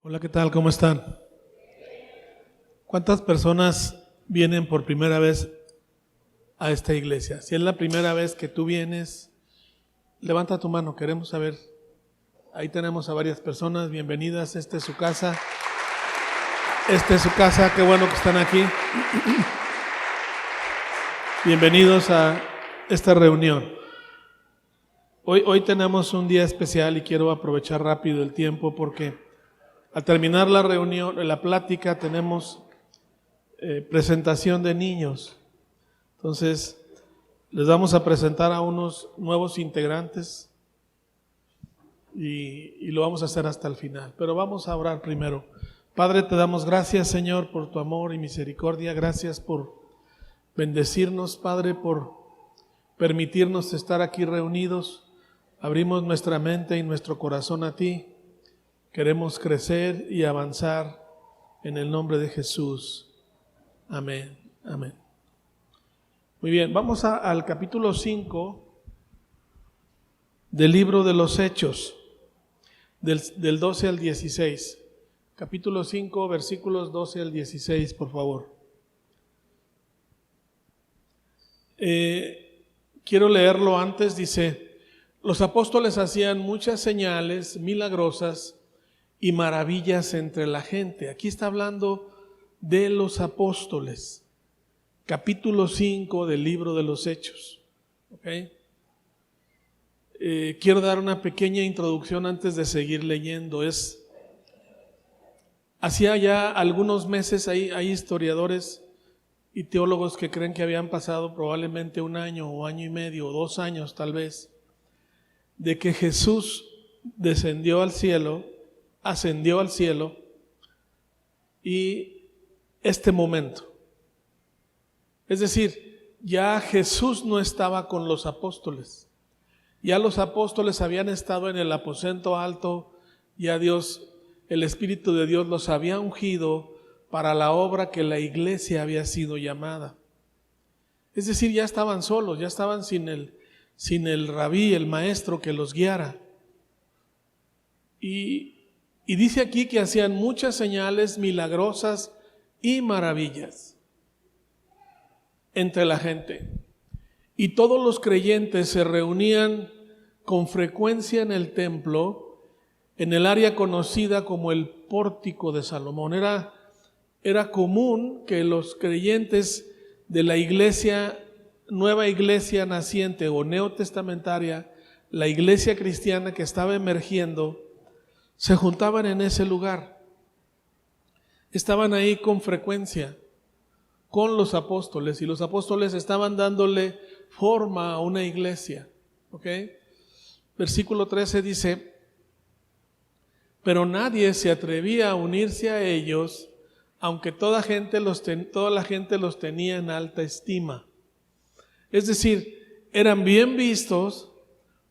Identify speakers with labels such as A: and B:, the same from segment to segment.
A: Hola, ¿qué tal? ¿Cómo están? ¿Cuántas personas vienen por primera vez a esta iglesia? Si es la primera vez que tú vienes, levanta tu mano, queremos saber. Ahí tenemos a varias personas, bienvenidas, esta es su casa. Esta es su casa, qué bueno que están aquí. Bienvenidos a esta reunión. Hoy tenemos un día especial y quiero aprovechar rápido el tiempo porque al terminar la reunión, la plática, tenemos presentación de niños. Entonces, les vamos a presentar a unos nuevos integrantes y lo vamos a hacer hasta el final. Pero vamos a orar primero. Padre, te damos gracias, Señor, por tu amor y misericordia. Gracias por bendecirnos, Padre, por permitirnos estar aquí reunidos. Abrimos nuestra mente y nuestro corazón a ti. Queremos crecer y avanzar en el nombre de Jesús. Amén, amén. Muy bien, vamos al capítulo 5 del libro de los Hechos, del 12 al 16. Capítulo 5, versículos 12 al 16, por favor. Quiero leerlo antes, dice: los apóstoles hacían muchas señales milagrosas y maravillas entre la gente. Aquí está hablando de los apóstoles. Capítulo 5 del libro de los Hechos. ¿Okay? Quiero dar una pequeña introducción antes de seguir leyendo. Hacía ya algunos meses hay historiadores y teólogos que creen que habían pasado probablemente un año o año y medio o 2 años tal vez de que Jesús ascendió al cielo y este momento. Es decir, ya Jesús no estaba con los apóstoles. Ya los apóstoles habían estado en el aposento alto, ya Dios, el Espíritu de Dios los había ungido para la obra que la iglesia había sido llamada. Es decir, ya estaban solos, ya estaban sin el rabí, el maestro que los guiara. Y dice aquí que hacían muchas señales milagrosas y maravillas entre la gente. Y todos los creyentes se reunían con frecuencia en el templo, en el área conocida como el Pórtico de Salomón. Era común que los creyentes de la iglesia, nueva iglesia naciente o neotestamentaria, la iglesia cristiana que estaba emergiendo, se juntaban en ese lugar. Estaban ahí con frecuencia con los apóstoles y los apóstoles estaban dándole forma a una iglesia. ¿Ok? Versículo 13 dice: pero nadie se atrevía a unirse a ellos, aunque toda la gente los tenía en alta estima. Es decir, eran bien vistos,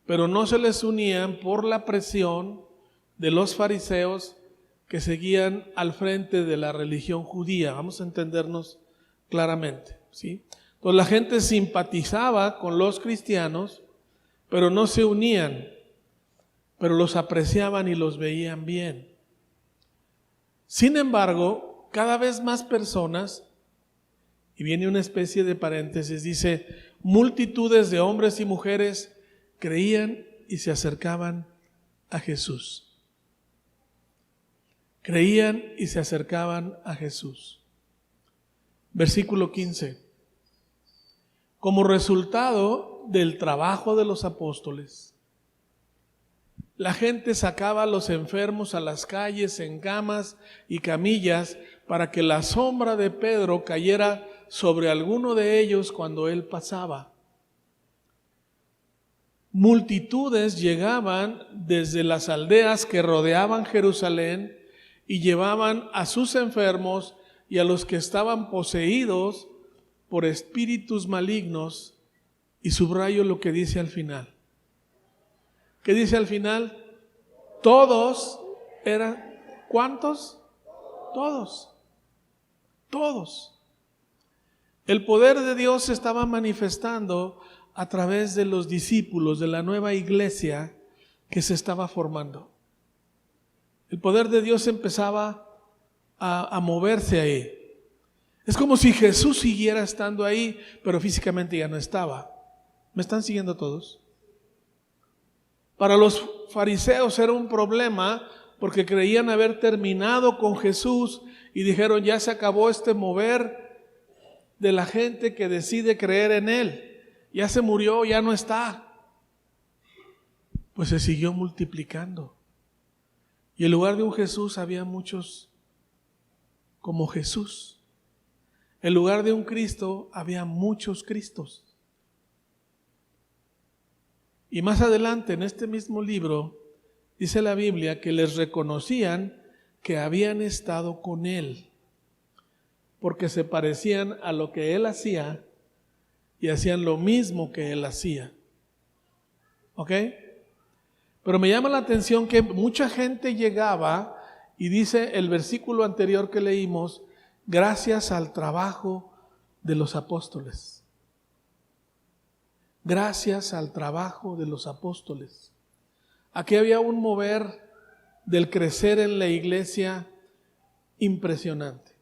A: pero no se les unían por la presión de los fariseos que seguían al frente de la religión judía. Vamos a entendernos claramente, ¿sí? Entonces la gente simpatizaba con los cristianos, pero no se unían, pero los apreciaban y los veían bien. Sin embargo, cada vez más personas, y viene una especie de paréntesis, dice: multitudes de hombres y mujeres creían y se acercaban a Jesús. Creían y se acercaban a Jesús. Versículo 15. Como resultado del trabajo de los apóstoles, la gente sacaba a los enfermos a las calles en camas y camillas para que la sombra de Pedro cayera sobre alguno de ellos cuando él pasaba. Multitudes llegaban desde las aldeas que rodeaban Jerusalén y llevaban a sus enfermos y a los que estaban poseídos por espíritus malignos. Y subrayo lo que dice al final. ¿Qué dice al final? Todos eran, ¿cuántos? Todos. El poder de Dios se estaba manifestando a través de los discípulos de la nueva iglesia que se estaba formando. El poder de Dios empezaba a moverse ahí. Es como si Jesús siguiera estando ahí, pero físicamente ya no estaba. ¿Me están siguiendo todos? Para los fariseos era un problema porque creían haber terminado con Jesús y dijeron, ya se acabó este mover de la gente que decide creer en Él. Ya se murió, ya no está. Pues se siguió multiplicando. Y en lugar de un Jesús había muchos como Jesús. En lugar de un Cristo había muchos Cristos. Y más adelante en este mismo libro dice la Biblia que les reconocían que habían estado con Él, porque se parecían a lo que Él hacía y hacían lo mismo que Él hacía. ¿Ok? Pero me llama la atención que mucha gente llegaba y dice el versículo anterior que leímos, gracias al trabajo de los apóstoles. Gracias al trabajo de los apóstoles. Aquí había un mover del crecer en la iglesia impresionante.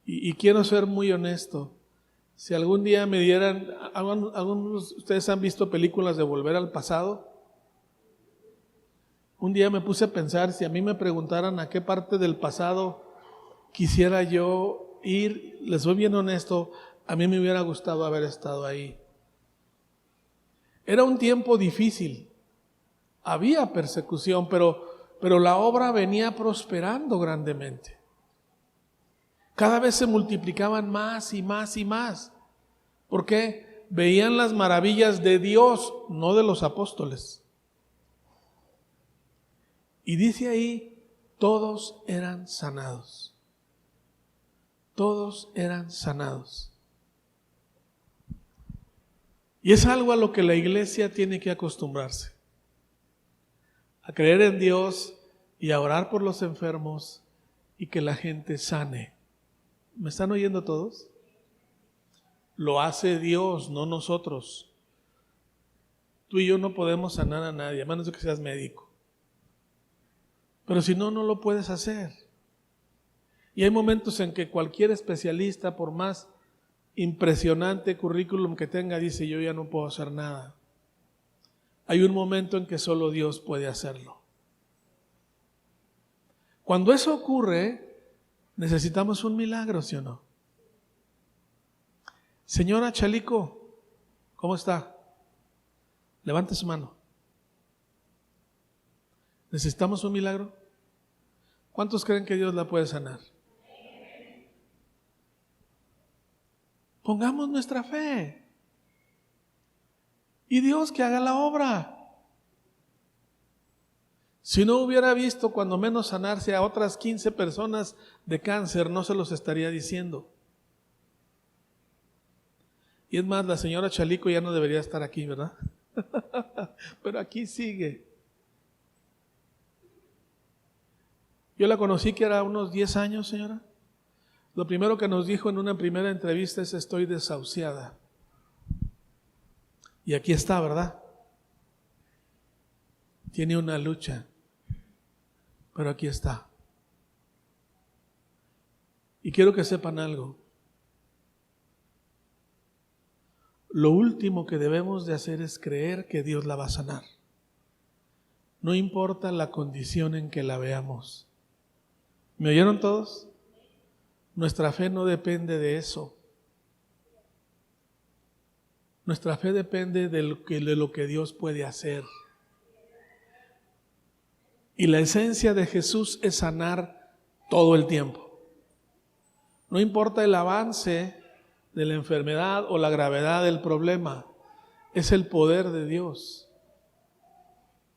A: Y quiero ser muy honesto. Si algún día me dieran, algunos de ustedes han visto películas de Volver al Pasado. Un día me puse a pensar, si a mí me preguntaran a qué parte del pasado quisiera yo ir, les soy bien honesto, a mí me hubiera gustado haber estado ahí. Era un tiempo difícil, había persecución, pero la obra venía prosperando grandemente. Cada vez se multiplicaban más y más y más. ¿Por qué? Veían las maravillas de Dios, no de los apóstoles. Y dice ahí, todos eran sanados. Todos eran sanados. Y es algo a lo que la iglesia tiene que acostumbrarse. A creer en Dios y a orar por los enfermos y que la gente sane. ¿Me están oyendo todos? Lo hace Dios, no nosotros. Tú y yo no podemos sanar a nadie, a menos de que seas médico. Pero si no, no lo puedes hacer. Y hay momentos en que cualquier especialista, por más impresionante currículum que tenga, dice, yo ya no puedo hacer nada. Hay un momento en que solo Dios puede hacerlo. Cuando eso ocurre, necesitamos un milagro, ¿sí o no? Señora Chalico, ¿cómo está? Levante su mano. ¿Necesitamos un milagro? ¿Cuántos creen que Dios la puede sanar? Pongamos nuestra fe. Y Dios que haga la obra. Si no hubiera visto cuando menos sanarse a otras 15 personas de cáncer, no se los estaría diciendo. Y es más, la señora Chalico ya no debería estar aquí, ¿verdad? Pero aquí sigue. Yo la conocí que era unos 10 años, señora. Lo primero que nos dijo en una primera entrevista es: estoy desahuciada. Y aquí está, ¿verdad? Tiene una lucha, pero aquí está. Y quiero que sepan algo. Lo último que debemos de hacer es creer que Dios la va a sanar. No importa la condición en que la veamos. ¿Me oyeron todos? Nuestra fe no depende de eso. Nuestra fe depende de lo que Dios puede hacer. Y la esencia de Jesús es sanar todo el tiempo. No importa el avance de la enfermedad o la gravedad del problema, es el poder de Dios.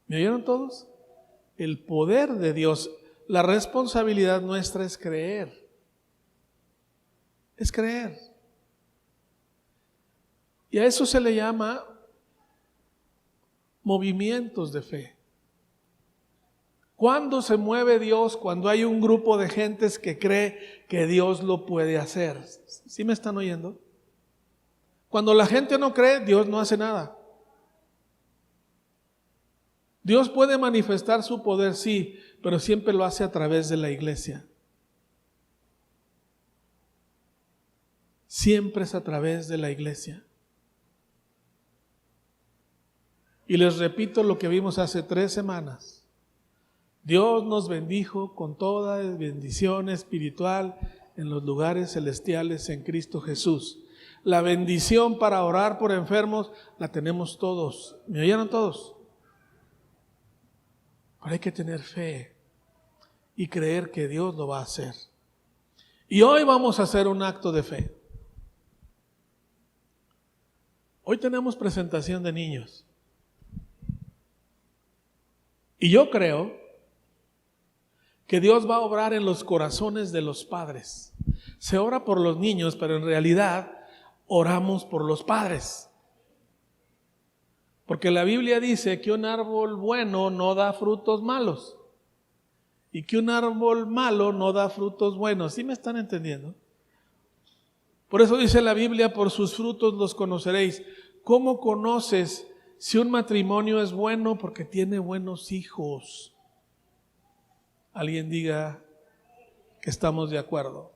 A: ¿Me oyeron todos? El poder de Dios. La responsabilidad nuestra es creer. Es creer. Y a eso se le llama movimientos de fe. ¿Cuándo se mueve Dios? Cuando hay un grupo de gentes que cree que Dios lo puede hacer. ¿Sí me están oyendo? Cuando la gente no cree, Dios no hace nada. Dios puede manifestar su poder, sí, pero siempre lo hace a través de la iglesia. Siempre es a través de la iglesia. Y les repito lo que vimos hace 3 semanas. Dios nos bendijo con toda bendición espiritual en los lugares celestiales en Cristo Jesús. La bendición para orar por enfermos la tenemos todos. ¿Me oyeron todos? Pero hay que tener fe y creer que Dios lo va a hacer. Y hoy vamos a hacer un acto de fe. Hoy tenemos presentación de niños. Y yo creo que Dios va a obrar en los corazones de los padres. Se ora por los niños, pero en realidad oramos por los padres. Porque la Biblia dice que un árbol bueno no da frutos malos y que un árbol malo no da frutos buenos. ¿Sí me están entendiendo? Por eso dice la Biblia, por sus frutos los conoceréis. ¿Cómo conoces si un matrimonio es bueno? Porque tiene buenos hijos. Alguien diga que estamos de acuerdo.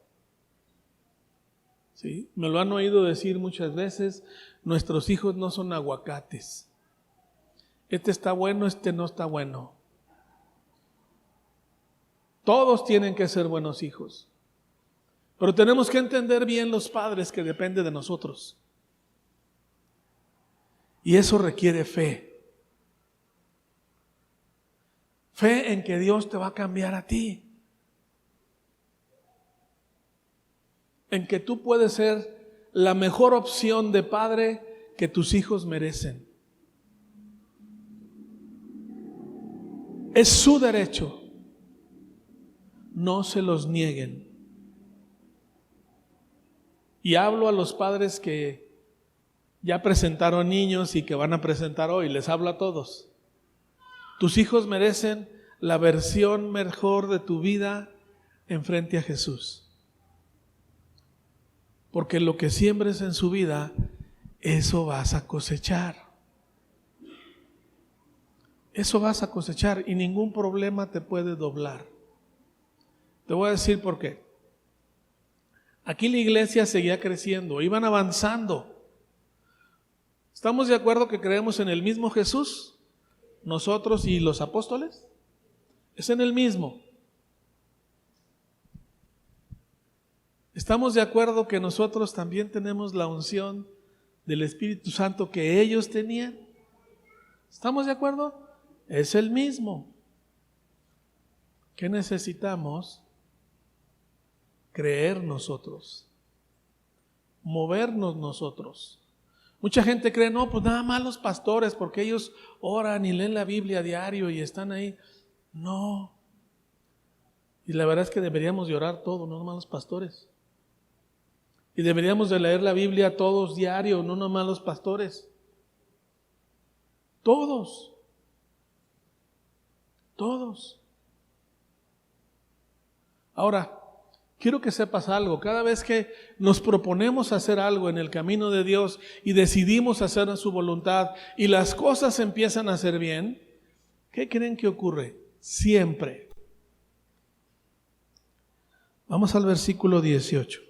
A: ¿Sí? Me lo han oído decir muchas veces, nuestros hijos no son aguacates. Este está bueno, este no está bueno. Todos tienen que ser buenos hijos. Pero tenemos que entender bien los padres que depende de nosotros. Y eso requiere fe. Fe en que Dios te va a cambiar a ti. En que tú puedes ser la mejor opción de padre que tus hijos merecen. Es su derecho. No se los nieguen. Y hablo a los padres que ya presentaron niños y que van a presentar hoy. Les hablo a todos. Tus hijos merecen la versión mejor de tu vida enfrente a Jesús. Porque lo que siembres en su vida, eso vas a cosechar. Eso vas a cosechar y ningún problema te puede doblar. Te voy a decir por qué. Aquí la iglesia seguía creciendo, iban avanzando. ¿Estamos de acuerdo que creemos en el mismo Jesús? Nosotros y los apóstoles. Es en el mismo. ¿Estamos de acuerdo que nosotros también tenemos la unción del Espíritu Santo que ellos tenían? ¿Estamos de acuerdo? Es el mismo. ¿Qué necesitamos? Creer nosotros. Movernos nosotros. Mucha gente cree, no, pues nada más los pastores, porque ellos oran y leen la Biblia a diario y están ahí. No. Y la verdad es que deberíamos de orar todos, no nomás los pastores. Y deberíamos de leer la Biblia todos diario, no nomás los pastores. Todos. Todos. Ahora, quiero que sepas algo. Cada vez que nos proponemos hacer algo en el camino de Dios y decidimos hacer su voluntad y las cosas empiezan a hacer bien, ¿qué creen que ocurre? Siempre. Vamos al versículo 18.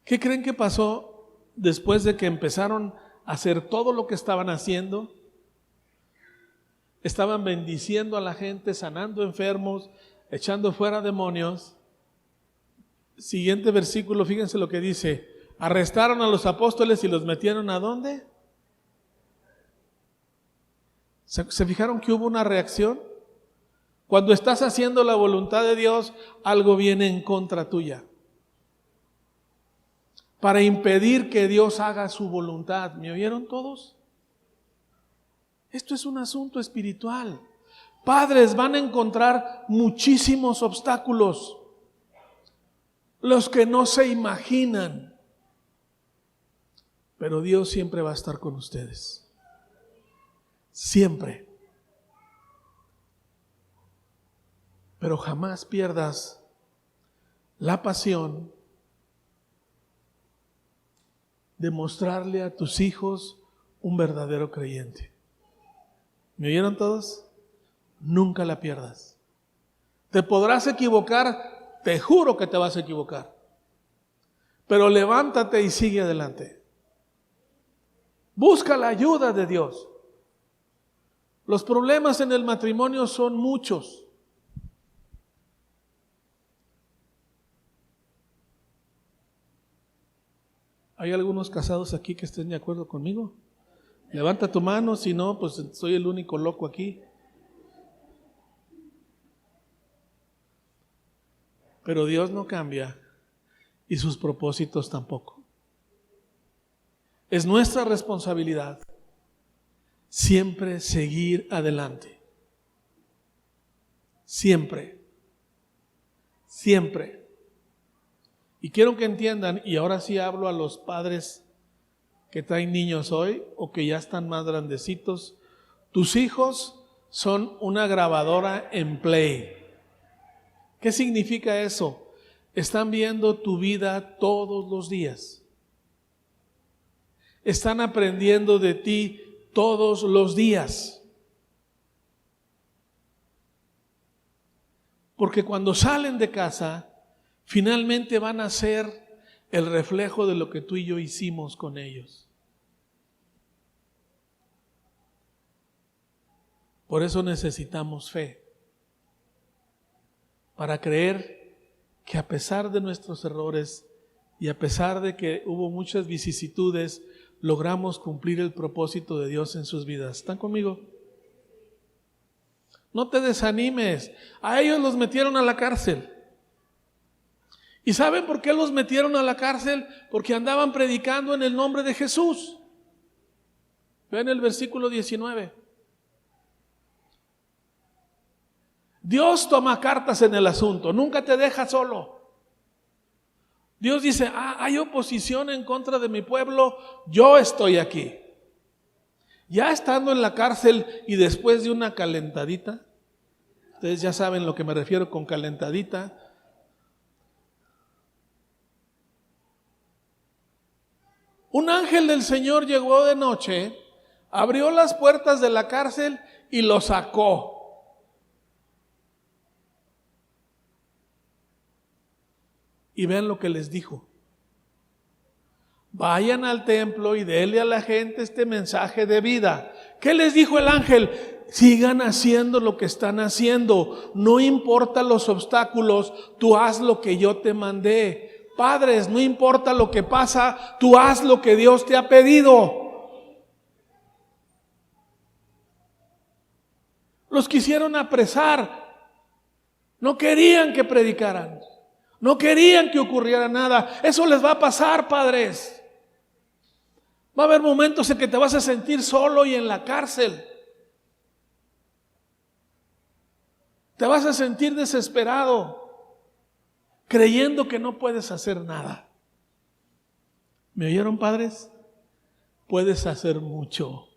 A: ¿Qué creen que pasó después de que empezaron a hacer todo lo que estaban haciendo? Estaban bendiciendo a la gente, sanando enfermos, echando fuera demonios. Siguiente versículo, fíjense lo que dice. Arrestaron a los apóstoles y los metieron ¿a dónde? ¿Se fijaron que hubo una reacción? Cuando estás haciendo la voluntad de Dios, algo viene en contra tuya. Para impedir que Dios haga su voluntad. ¿Me oyeron todos? Esto es un asunto espiritual. Padres van a encontrar muchísimos obstáculos, los que no se imaginan, pero Dios siempre va a estar con ustedes. Siempre. Pero jamás pierdas la pasión de mostrarle a tus hijos un verdadero creyente. ¿Me oyeron todos? Nunca la pierdas. Te podrás equivocar, te juro que te vas a equivocar. Pero levántate y sigue adelante. Busca la ayuda de Dios. Los problemas en el matrimonio son muchos. ¿Hay algunos casados aquí que estén de acuerdo conmigo? Levanta tu mano, si no, pues soy el único loco aquí. Pero Dios no cambia y sus propósitos tampoco. Es nuestra responsabilidad siempre seguir adelante. Siempre. Siempre. Y quiero que entiendan, y ahora sí hablo a los padres que traen niños hoy o que ya están más grandecitos, tus hijos son una grabadora en play. ¿Qué significa eso? Están viendo tu vida todos los días. Están aprendiendo de ti todos los días. Porque cuando salen de casa, finalmente van a ser el reflejo de lo que tú y yo hicimos con ellos. Por eso necesitamos fe. Para creer que a pesar de nuestros errores y a pesar de que hubo muchas vicisitudes, logramos cumplir el propósito de Dios en sus vidas. ¿Están conmigo? No te desanimes. A ellos los metieron a la cárcel. ¿Y saben por qué los metieron a la cárcel? Porque andaban predicando en el nombre de Jesús. Vean el versículo 19. Dios toma cartas en el asunto, nunca te deja solo. Dios dice, hay oposición en contra de mi pueblo, yo estoy aquí. Ya estando en la cárcel y después de una calentadita, ustedes ya saben lo que me refiero con calentadita, un ángel del Señor llegó de noche, abrió las puertas de la cárcel y lo sacó. Y vean lo que les dijo. Vayan al templo y denle a la gente este mensaje de vida. ¿Qué les dijo el ángel? Sigan haciendo lo que están haciendo. No importa los obstáculos, tú haz lo que yo te mandé. Padres, no importa lo que pasa, tú haz lo que Dios te ha pedido. Los quisieron apresar. No querían que predicaran. No querían que ocurriera nada. Eso les va a pasar, padres. Va a haber momentos en que te vas a sentir solo y en la cárcel. Te vas a sentir desesperado, creyendo que no puedes hacer nada. ¿Me oyeron, padres? Puedes hacer mucho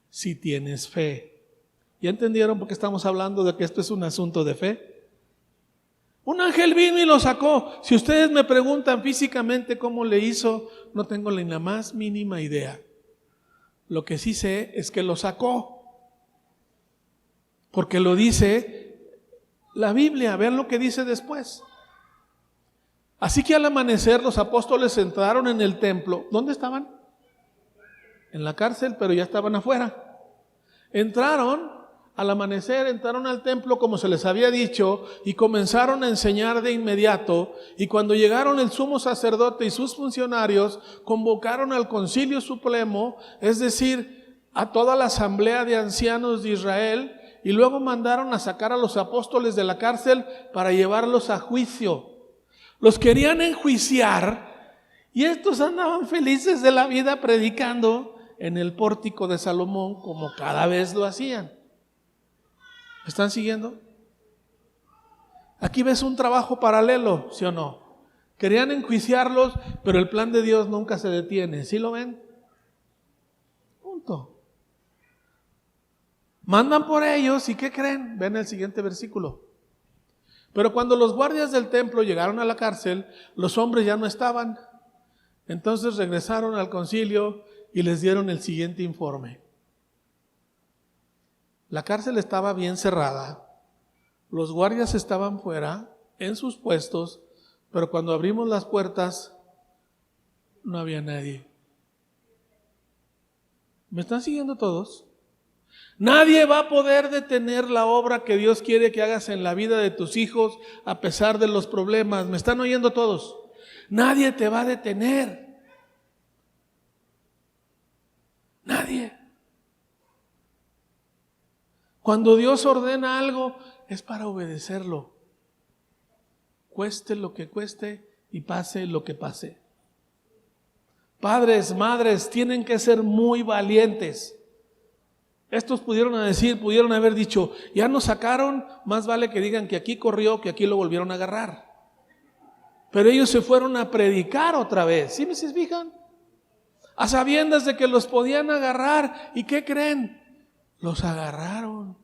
A: si tienes fe. ¿Ya entendieron por qué estamos hablando de que esto es un asunto de fe? Un ángel vino y lo sacó. Si ustedes me preguntan físicamente cómo le hizo, no tengo ni la más mínima idea. Lo que sí sé es que lo sacó. Porque lo dice la Biblia. Vean lo que dice después. Así que al amanecer los apóstoles entraron en el templo. ¿Dónde estaban? En la cárcel, pero ya estaban afuera. Entraron. Al amanecer entraron al templo como se les había dicho y comenzaron a enseñar de inmediato, y cuando llegaron el sumo sacerdote y sus funcionarios convocaron al concilio supremo, es decir, a toda la asamblea de ancianos de Israel, y luego mandaron a sacar a los apóstoles de la cárcel para llevarlos a juicio. Los querían enjuiciar y estos andaban felices de la vida predicando en el pórtico de Salomón como cada vez lo hacían. ¿Me están siguiendo? Aquí ves un trabajo paralelo, ¿sí o no? Querían enjuiciarlos, pero el plan de Dios nunca se detiene. ¿Sí lo ven? Punto. Mandan por ellos y ¿qué creen? Ven el siguiente versículo. Pero cuando los guardias del templo llegaron a la cárcel, los hombres ya no estaban. Entonces regresaron al concilio y les dieron el siguiente informe. La cárcel estaba bien cerrada, los guardias estaban fuera, en sus puestos, pero cuando abrimos las puertas, no había nadie. ¿Me están siguiendo todos? Nadie va a poder detener la obra que Dios quiere que hagas en la vida de tus hijos a pesar de los problemas. ¿Me están oyendo todos? Nadie te va a detener. Nadie. Cuando Dios ordena algo, es para obedecerlo. Cueste lo que cueste y pase lo que pase. Padres, madres, tienen que ser muy valientes. Estos pudieron haber dicho, ya nos sacaron, más vale que digan que aquí corrió, que aquí lo volvieron a agarrar. Pero ellos se fueron a predicar otra vez. ¿Sí me se fijan? A sabiendas de que los podían agarrar. ¿Y qué creen? Los agarraron.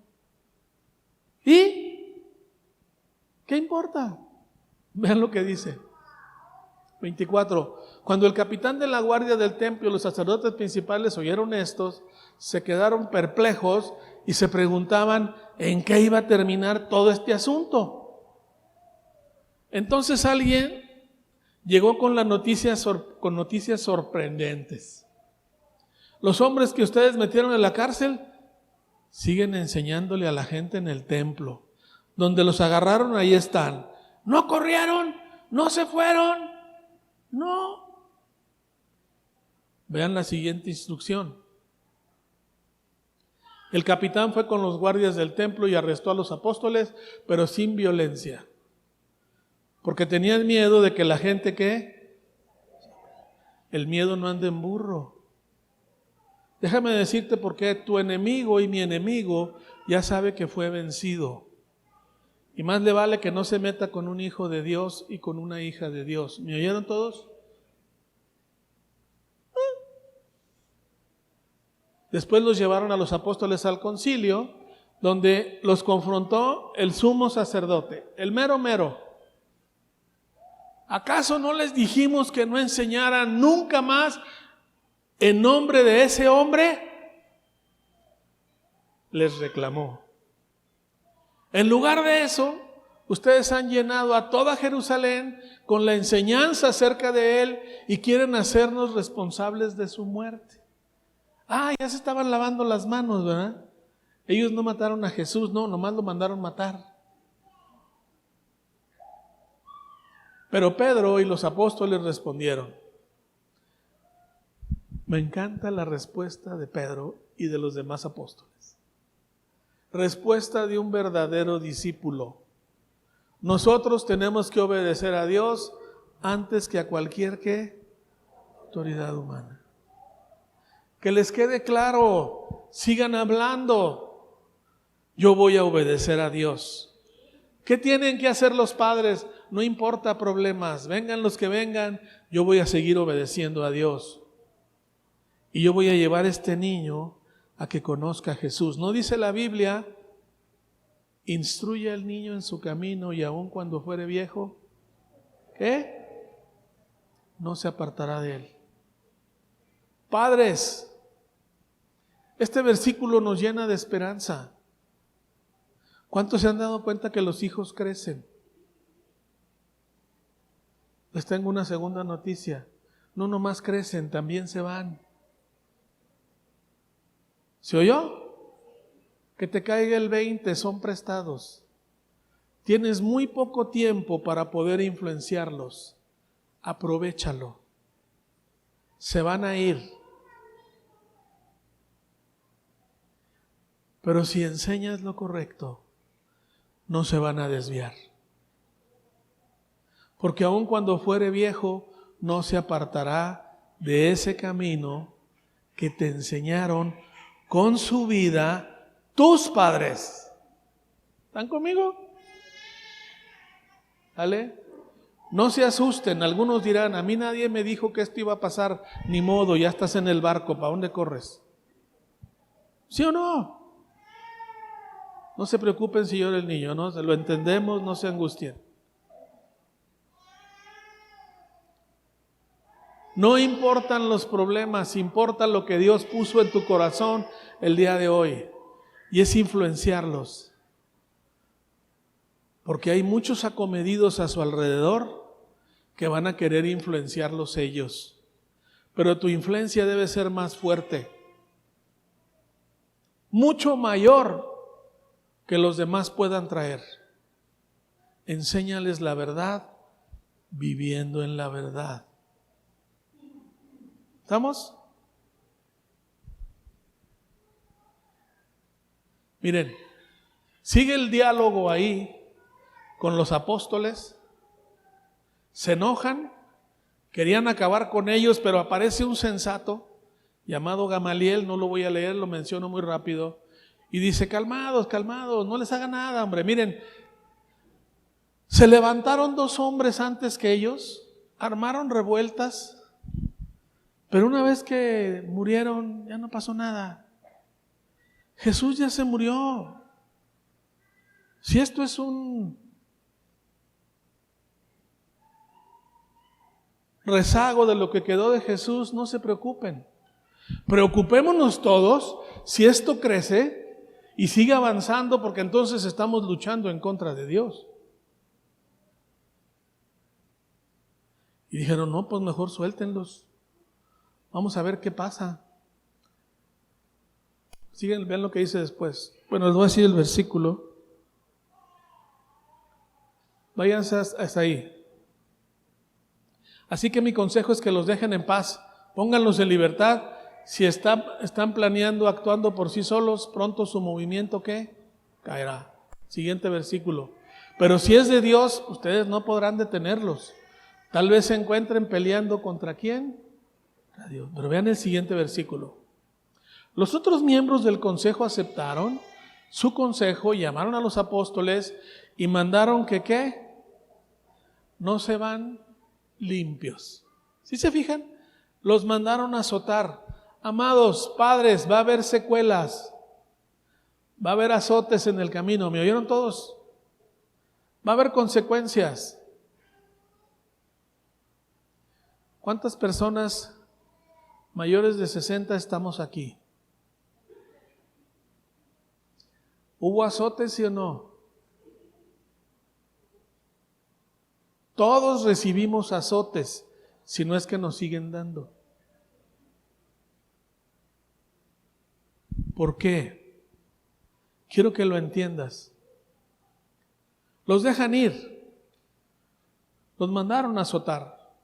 A: ¿Y qué importa? Vean lo que dice. 24. Cuando el capitán de la guardia del templo y los sacerdotes principales oyeron estos, se quedaron perplejos y se preguntaban en qué iba a terminar todo este asunto. Entonces alguien llegó con noticias sorprendentes. Los hombres que ustedes metieron en la cárcel siguen enseñándole a la gente en el templo. Donde los agarraron, ahí están. No corrieron, no se fueron, no. Vean la siguiente instrucción. El capitán fue con los guardias del templo y arrestó a los apóstoles, pero sin violencia. Porque tenían miedo de que la gente, ¿qué? El miedo no anda en burro. Déjame decirte por qué tu enemigo y mi enemigo ya sabe que fue vencido. Y más le vale que no se meta con un hijo de Dios y con una hija de Dios. ¿Me oyeron todos? Después los llevaron a los apóstoles al concilio, donde los confrontó el sumo sacerdote, el mero mero. ¿Acaso no les dijimos que no enseñaran nunca más en nombre de ese hombre? Les reclamó. En lugar de eso, ustedes han llenado a toda Jerusalén con la enseñanza acerca de él y quieren hacernos responsables de su muerte. Ya se estaban lavando las manos, ¿verdad? Ellos no mataron a Jesús, no, nomás lo mandaron matar. Pero Pedro y los apóstoles respondieron. Me encanta la respuesta de Pedro y de los demás apóstoles. Respuesta de un verdadero discípulo. Nosotros tenemos que obedecer a Dios antes que a cualquier autoridad humana. Que les quede claro, sigan hablando. Yo voy a obedecer a Dios. ¿Qué tienen que hacer los padres? No importa problemas, vengan los que vengan, yo voy a seguir obedeciendo a Dios. Y yo voy a llevar a este niño a que conozca a Jesús. ¿No dice la Biblia? Instruye al niño en su camino y aun cuando fuere viejo, ¿qué? No se apartará de él. Padres, este versículo nos llena de esperanza. ¿Cuántos se han dado cuenta que los hijos crecen? Les tengo una segunda noticia. No nomás crecen, también se van. ¿Se oyó? Que te caiga el 20, son prestados. Tienes muy poco tiempo para poder influenciarlos. Aprovéchalo. Se van a ir. Pero si enseñas lo correcto, no se van a desviar. Porque aun cuando fuere viejo, no se apartará de ese camino que te enseñaron con su vida tus padres. ¿Están conmigo? ¿Vale? No se asusten, algunos dirán, a mí nadie me dijo que esto iba a pasar, ni modo, ya estás en el barco, ¿para dónde corres? ¿Sí o no? No se preocupen si llora el niño, ¿no? Lo entendemos, no se angustien. No importan los problemas, importa lo que Dios puso en tu corazón el día de hoy. y es influenciarlos. Porque hay muchos acomedidos a su alrededor que van a querer influenciarlos ellos. Pero tu influencia debe ser más fuerte, mucho mayor que los demás puedan traer. Enséñales la verdad viviendo en la verdad. ¿Estamos? Miren, sigue el diálogo ahí con los apóstoles. Se enojan, querían acabar con ellos, pero aparece un sensato llamado Gamaliel, no lo voy a leer, lo menciono muy rápido, y dice: calmados, calmados, no les haga nada, hombre. Miren, se levantaron 2 hombres antes que ellos, armaron revueltas, pero una vez que murieron ya no pasó nada. Jesús ya se murió. Si esto es un rezago de lo que quedó de Jesús, no se preocupen. Preocupémonos todos si esto crece y sigue avanzando, porque entonces estamos luchando en contra de Dios. Y dijeron: no, pues mejor suéltenlos. Vamos a ver qué pasa. Siguen, vean lo que dice después. Bueno, les voy a decir el versículo. Váyanse hasta ahí. Así que mi consejo es que los dejen en paz, pónganlos en libertad. Si están planeando, actuando por sí solos, pronto su movimiento, ¿qué? Caerá. Siguiente versículo. Pero si es de Dios, ustedes no podrán detenerlos. Tal vez se encuentren peleando ¿contra quién? A Dios. Pero vean el siguiente versículo. Los otros miembros del consejo aceptaron su consejo, llamaron a los apóstoles y mandaron que ¿qué? No se van limpios. ¿Sí se fijan? Los mandaron a azotar. Amados padres, va a haber secuelas, va a haber azotes en el camino. ¿Me oyeron todos? Va a haber consecuencias. ¿Cuántas personas mayores de 60 estamos aquí? ¿Hubo azotes, sí o no? Todos recibimos azotes, si no es que nos siguen dando. ¿Por qué? Quiero que lo entiendas. Los dejan ir. Los mandaron a azotar.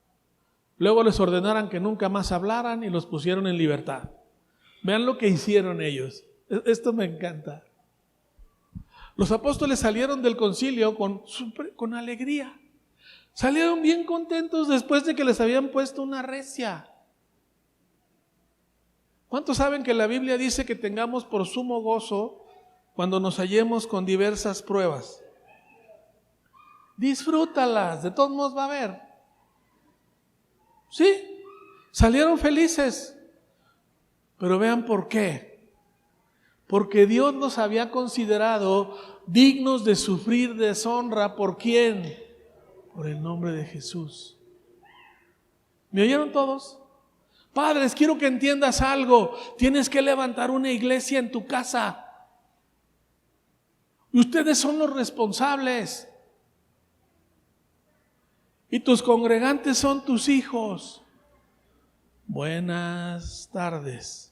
A: Luego les ordenaron que nunca más hablaran y los pusieron en libertad. Vean lo que hicieron ellos. Esto me encanta. Los apóstoles salieron del concilio con alegría. Salieron bien contentos después de que les habían puesto una recia. ¿Cuántos saben que la Biblia dice que tengamos por sumo gozo cuando nos hallemos con diversas pruebas? Disfrútalas, de todos modos va a haber. Sí, salieron felices. Pero vean por qué. Porque Dios los había considerado dignos de sufrir deshonra. ¿Por quién? Por el nombre de Jesús. ¿Me oyeron todos? Padres, quiero que entiendas algo. Tienes que levantar una iglesia en tu casa. Y ustedes son los responsables. Y tus congregantes son tus hijos. Buenas tardes.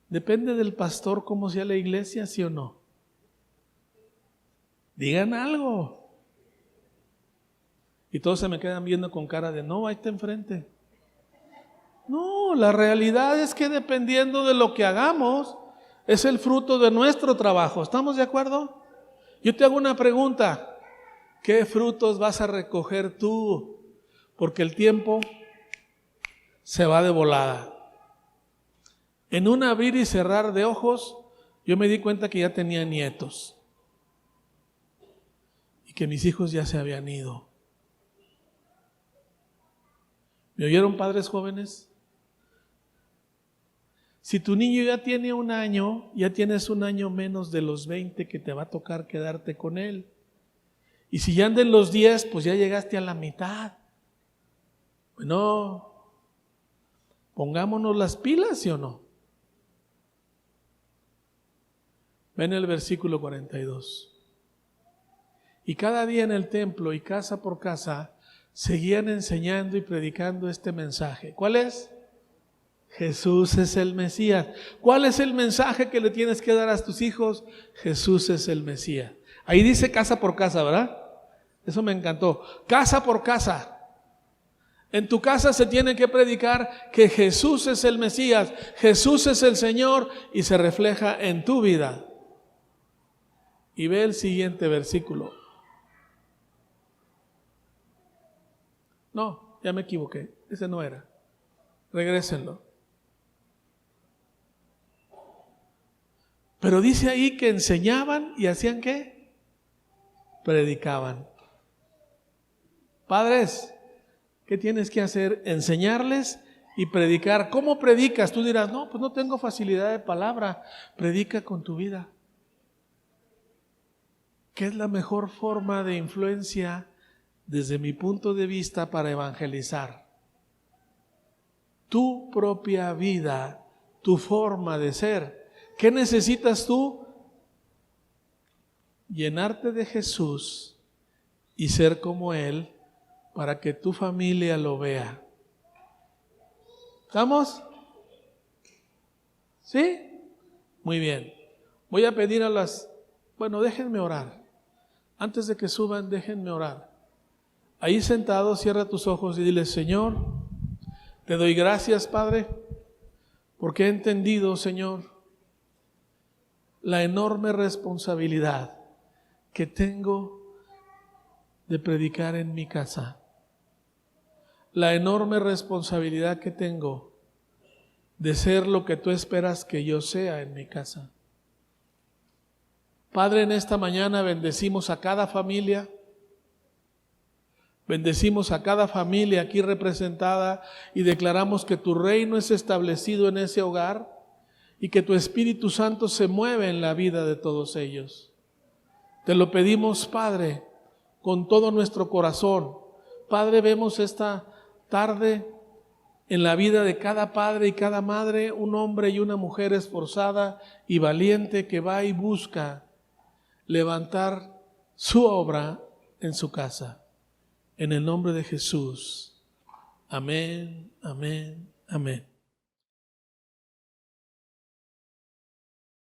A: Depende del pastor cómo sea la iglesia, ¿sí o no? Digan algo. Y todos se me quedan viendo con cara de no, ahí está enfrente. No, la realidad es que dependiendo de lo que hagamos, es el fruto de nuestro trabajo. ¿Estamos de acuerdo? Yo te hago una pregunta. ¿Qué frutos vas a recoger tú? Porque el tiempo se va de volada. En un abrir y cerrar de ojos, yo me di cuenta que ya tenía nietos. Y que mis hijos ya se habían ido. ¿Me oyeron, padres jóvenes? Si tu niño ya tiene 1 año, ya tienes 1 año menos de los 20 que te va a tocar quedarte con él. Y si ya andan los 10, pues ya llegaste a la mitad. Bueno, Pongámonos las pilas, ¿sí o no? Ven el versículo 42. Y cada día en el templo y casa por casa seguían enseñando y predicando este mensaje. ¿Cuál es? Jesús es el Mesías. ¿Cuál es el mensaje que le tienes que dar a tus hijos? Jesús es el Mesías. Ahí dice casa por casa, ¿verdad? Eso me encantó. Casa por casa. En tu casa se tiene que predicar que Jesús es el Mesías, Jesús es el Señor y se refleja en tu vida. Y ve el siguiente versículo. No, ya me equivoqué, ese no era. Regrésenlo. Pero dice ahí que enseñaban y hacían ¿qué? Predicaban. Padres, ¿qué tienes que hacer? Enseñarles y predicar. ¿Cómo predicas? Tú dirás, no, pues no tengo facilidad de palabra. Predica con tu vida. ¿Qué es la mejor forma de influencia desde mi punto de vista para evangelizar? Tu propia vida, tu forma de ser. ¿Qué necesitas tú? Llenarte de Jesús y ser como Él para que tu familia lo vea. ¿Estamos? ¿Sí? Muy bien. Voy a pedir déjenme orar. Antes de que suban, déjenme orar. Ahí sentado, cierra tus ojos y dile, Señor, te doy gracias, Padre, porque he entendido, Señor, la enorme responsabilidad que tengo de predicar en mi casa. La enorme responsabilidad que tengo de ser lo que tú esperas que yo sea en mi casa. Padre, en esta mañana bendecimos a cada familia. Bendecimos a cada familia aquí representada y declaramos que tu reino es establecido en ese hogar y que tu Espíritu Santo se mueve en la vida de todos ellos. Te lo pedimos, Padre, con todo nuestro corazón. Padre, vemos esta tarde en la vida de cada padre y cada madre un hombre y una mujer esforzada y valiente que va y busca levantar su obra en su casa. En el nombre de Jesús. Amén, amén, amén.